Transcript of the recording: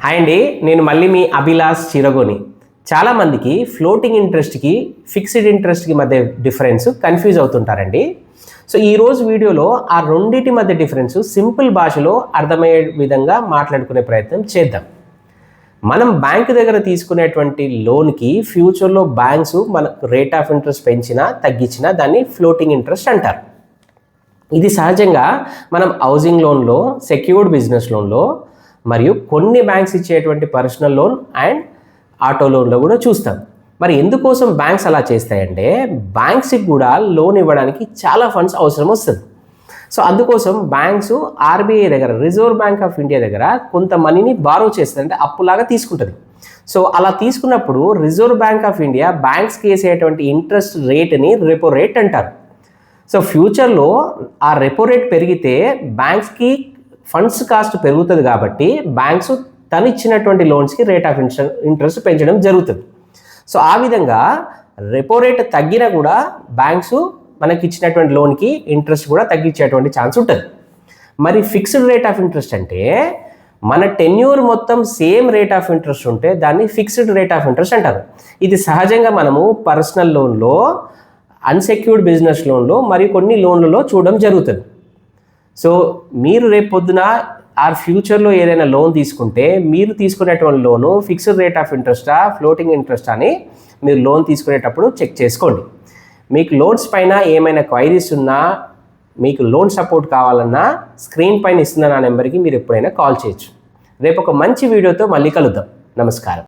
Hi అండి, నేను మళ్ళీ మీ అభిలాష్ చిరగోని. చాలామందికి ఫ్లోటింగ్ ఇంట్రెస్ట్కి ఫిక్స్డ్ ఇంట్రెస్ట్కి మధ్య డిఫరెన్స్ కన్ఫ్యూజ్ అవుతుంటారండి. సో ఈరోజు వీడియోలో ఆ రెండింటి మధ్య డిఫరెన్స్ సింపుల్ భాషలో అర్థమయ్యే విధంగా మాట్లాడుకునే ప్రయత్నం చేద్దాం. మనం బ్యాంక్ దగ్గర తీసుకునేటువంటి లోన్కి ఫ్యూచర్లో బ్యాంక్స్ మనకు రేట్ ఆఫ్ ఇంట్రెస్ట్ పెంచినా తగ్గించినా దాన్ని ఫ్లోటింగ్ ఇంట్రెస్ట్ అంటారు. ఇది సహజంగా మనం హౌసింగ్ లోన్లో, సెక్యూర్డ్ బిజినెస్ లోన్లో మరియు కొన్ని బ్యాంక్స్ ఇచ్చేటువంటి పర్సనల్ లోన్ అండ్ ఆటో లోన్లో కూడా చూస్తాం. మరి ఎందుకోసం బ్యాంక్స్ అలా చేస్తాయంటే బ్యాంక్స్కి కూడా లోన్ ఇవ్వడానికి చాలా ఫండ్స్ అవసరం వస్తుంది. సో అందుకోసం బ్యాంక్స్ ఆర్బీఐ దగ్గర, రిజర్వ్ బ్యాంక్ ఆఫ్ ఇండియా దగ్గర కొంత మనీని బారో చేస్తుంది, అంటే అప్పులాగా తీసుకుంటుంది. సో అలా తీసుకున్నప్పుడు రిజర్వ్ బ్యాంక్ ఆఫ్ ఇండియా బ్యాంక్స్కి వేసేటువంటి ఇంట్రెస్ట్ రేట్ని రెపో రేట్ అంటారు. సో ఫ్యూచర్లో ఆ రెపో రేట్ పెరిగితే బ్యాంక్స్కి ఫండ్స్ కాస్ట్ పెరుగుతుంది కాబట్టి బ్యాంక్స్ తను ఇచ్చినటువంటి లోన్స్కి రేట్ ఆఫ్ ఇంట్రెస్ట్ పెంచడం జరుగుతుంది. సో ఆ విధంగా రెపో రేట్ తగ్గినా కూడా బ్యాంక్స్ మనకి ఇచ్చినటువంటి లోన్కి ఇంట్రెస్ట్ కూడా తగ్గించేటువంటి ఛాన్స్ ఉంటుంది. మరి ఫిక్స్డ్ రేట్ ఆఫ్ ఇంట్రెస్ట్ అంటే మన టెన్యూర్ మొత్తం సేమ్ రేట్ ఆఫ్ ఇంట్రెస్ట్ ఉంటే దాన్ని ఫిక్స్డ్ రేట్ ఆఫ్ ఇంట్రెస్ట్ అంటారు. ఇది సహజంగా మనము పర్సనల్ లోన్లో, అన్సెక్యూర్డ్ బిజినెస్ లోన్లో మరియు కొన్ని లోన్లలో చూడడం జరుగుతుంది. సో మీరు రేపు పొద్దున ఫ్యూచర్లో ఏదైనా లోన్ తీసుకుంటే మీరు తీసుకునేటువంటి లోను ఫిక్స్డ్ రేట్ ఆఫ్ ఇంట్రెస్టా, ఫ్లోటింగ్ ఇంట్రెస్ట్ అని మీరు లోన్ తీసుకునేటప్పుడు చెక్ చేసుకోండి. మీకు లోన్స్ పైన ఏమైనా క్వైరీస్ ఉన్నా, మీకు లోన్ సపోర్ట్ కావాలన్నా స్క్రీన్ పైన ఇస్తున్న నా నెంబర్కి మీరు ఎప్పుడైనా కాల్ చేయొచ్చు. రేపు ఒక మంచి వీడియోతో మళ్ళీ కలుద్దాం. నమస్కారం.